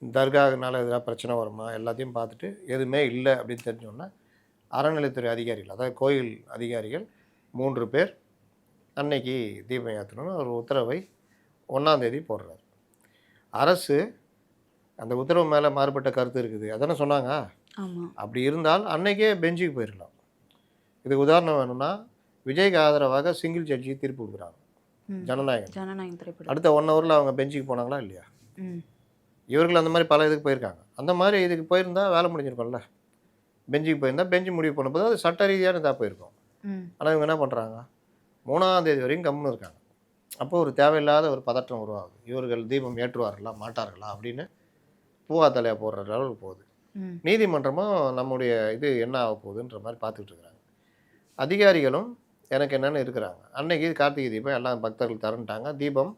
தர்கானால எதாவது பிரச்சனை வருமா எல்லாத்தையும் பார்த்துட்டு எதுவுமே இல்லை அப்படின்னு தெரிஞ்சோன்னா அறநிலைத்துறை அதிகாரிகள், அதாவது கோயில் அதிகாரிகள் 3 பேர் அன்னைக்கு தீபம் ஏற்றணும்னு ஒரு உத்தரவை 1ஆம் தேதி போடுறாரு. அரசு அந்த உத்தரவு மேலே மாறுபட்ட கருத்து இருக்குது அதானே சொன்னாங்க. ஆமா. அப்படி இருந்தால் அன்னைக்கே பெஞ்சுக்கு போயிருக்கலாம். இதுக்கு உதாரணம் வேணும்னா விஜய்க்கு ஆதரவாக சிங்கிள் ஜட்ஜி தீர்ப்பு கொடுக்குறாங்க. ஜனநாயகம் திரைப்படம் அடுத்த 1 ஹவரில் அவங்க பெஞ்சுக்கு போனாங்களா இல்லையா? ம். இவர்கள் அந்த மாதிரி பல இதுக்கு போயிருக்காங்க. அந்த மாதிரி இதுக்கு போயிருந்தா வேலை முடிஞ்சிருக்கும்ல. பெஞ்சுக்கு போயிருந்தா பெஞ்சு முடிவு பண்ணும்போது அது சட்ட ரீதியான இதாக போயிருக்கும். ம். ஆனால் இவங்க என்ன பண்ணுறாங்க, 3ஆம் தேதி வரைக்கும் கம்முன்னு இருக்காங்க. அப்போ ஒரு தேவையில்லாத ஒரு பதற்றம் உருவாகுது. இவர்கள் தீபம் ஏற்றுவார்களா மாட்டார்களா அப்படின்னு பூவா தலையாக போடுற அளவுக்கு போகுது. ம். நீதிமன்றமும் நம்முடைய இது என்ன ஆக போகுதுன்ற மாதிரி பார்த்துக்கிட்டு இருக்கிறாங்க. அதிகாரிகளும் எனக்கு என்னென்னு இருக்கிறாங்க. அன்னைக்கு கார்த்திகை தீபம் எல்லாம் பக்தர்கள் திரண்டுட்டாங்க. தீபம்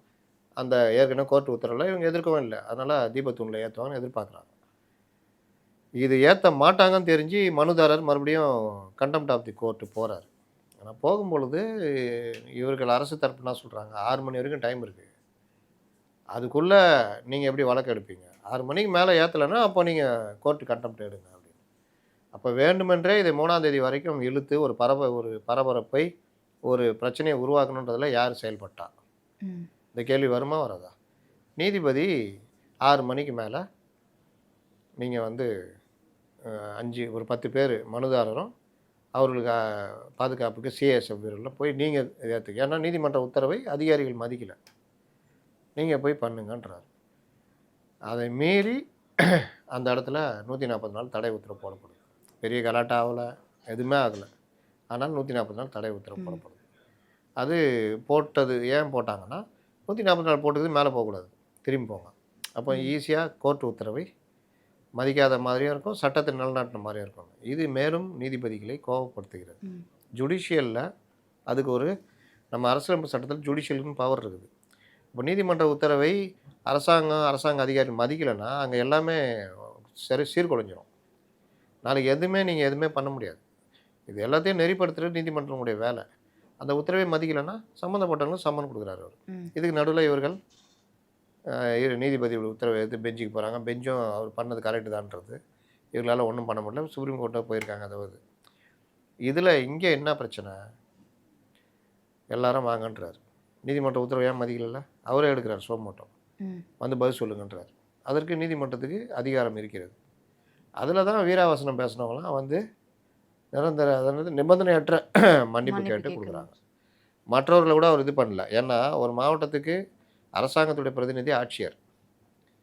அந்த ஏற்கனவே கோர்ட் உத்தரவில் இவங்க எதிர்க்கவும் இல்லை. அதனால் தீபத்தூணில் ஏற்றுவாங்கன்னு எதிர்பார்க்குறாங்க. இது ஏற்ற மாட்டாங்கன்னு தெரிஞ்சு மனுதாரர் மறுபடியும் கண்டெம்ட் ஆஃப் தி கோர்ட்டு போகிறார். ஆனால் போகும்பொழுது இவர்கள் அரசு தரப்பு என்ன சொல்கிறாங்க, 6 மணி வரைக்கும் டைம் இருக்குது. அதுக்குள்ளே நீங்கள் எப்படி வழக்கு எடுப்பீங்க? 6 மணிக்கு மேலே ஏற்றலைன்னா அப்போ நீங்கள் கோர்ட்டு கண்டெம்ட் எடுங்க அப்படின்னு. அப்போ வேண்டுமென்றே இதை 3ஆம் தேதி வரைக்கும் இழுத்து ஒரு பரபரப்பை ஒரு பிரச்சனையை உருவாக்கணுன்றதில் யார் செயல்பட்டா? இந்த கேள்வி வருமா வராதா? நீதிபதி 6 மணிக்கு மேலே நீங்கள் வந்து ஒரு 10 பேர் மனுதாரரும் அவர்களுக்கு பாதுகாப்புக்கு சிஎஸ்எஃப் வீரர்லாம் போய் நீங்கள் ஏற்றுக்க. ஏன்னா நீதிமன்ற உத்தரவை அதிகாரிகள் மதிக்கலை. நீங்கள் போய் பண்ணுங்கன்றார். அதை மீறி அந்த இடத்துல 140 நாள் தடை உத்தரவு போடப்படுது. பெரிய கலாட்டா ஆகலை, எதுவுமே ஆகலை. ஆனால் 140 நாள் தடை உத்தரவு போடப்படுது. அது போட்டது ஏன் போட்டாங்கன்னா 140 நாள் போட்டது மேலே போகக்கூடாது, திரும்பி போங்க. அப்போ ஈஸியாக கோர்ட் உத்தரவை மதிக்காத மாதிரியும் இருக்கும், சட்டத்தை நிலநாட்டின மாதிரியும் இருக்கும். இது மேலும் நீதிபதிகளை கோபப்படுத்துகிறது. ஜுடிஷியலில் அதுக்கு ஒரு நம்ம அரசியலமைப்பு சட்டத்தில் ஜுடிஷியலுக்குன்னு பவர் இருக்குது. இப்போ நீதிமன்ற உத்தரவை அரசாங்க அதிகாரி மதிக்கலைன்னா அங்கே எல்லாமே சீர்குலைஞ்சிரும். நாளைக்கு நீங்கள் எதுவுமே பண்ண முடியாது. இது எல்லாத்தையும் நெறிப்படுத்துகிறது நீதிமன்றங்களுடைய வேலை. அந்த உத்தரவை மதிக்கலைன்னா சம்மந்தப்பட்டவங்களும் சம்மன் கொடுக்குறாரு அவர். இதுக்கு நடுவில் இவர்கள் நீதிபதியோட உத்தரவை எடுத்து பெஞ்சுக்கு போகிறாங்க. பெஞ்சும் அவர் பண்ணது கரெக்டு தான்றது. இவங்களால் ஒன்றும் பண்ண முடியல. சுப்ரீம் கோர்ட்டாக போயிருக்காங்க. அதாவது இதில் இங்கே என்ன பிரச்சனை, எல்லாரும் வாங்கன்றார். நீதிமன்ற உத்தரவு ஏன் மதிக்கல, அவரே எடுக்கிறார் சோமோட்டோ வந்து பதில் சொல்லுங்கன்றார். அதற்கு நீதிமன்றத்துக்கு அதிகாரம் இருக்கிறது. அதில் தான் வீராவசனம் பேசினவங்களாம் வந்து நிரந்தர அதாவது நிபந்தனையற்ற மன்னிப்பு கேட்டு கொடுக்குறாங்க. மற்றவர்களை கூட அவர் இது பண்ணல. ஏன்னா ஒரு மாவட்டத்துக்கு அரசாங்கத்துடைய பிரதிநிதி ஆட்சியர்.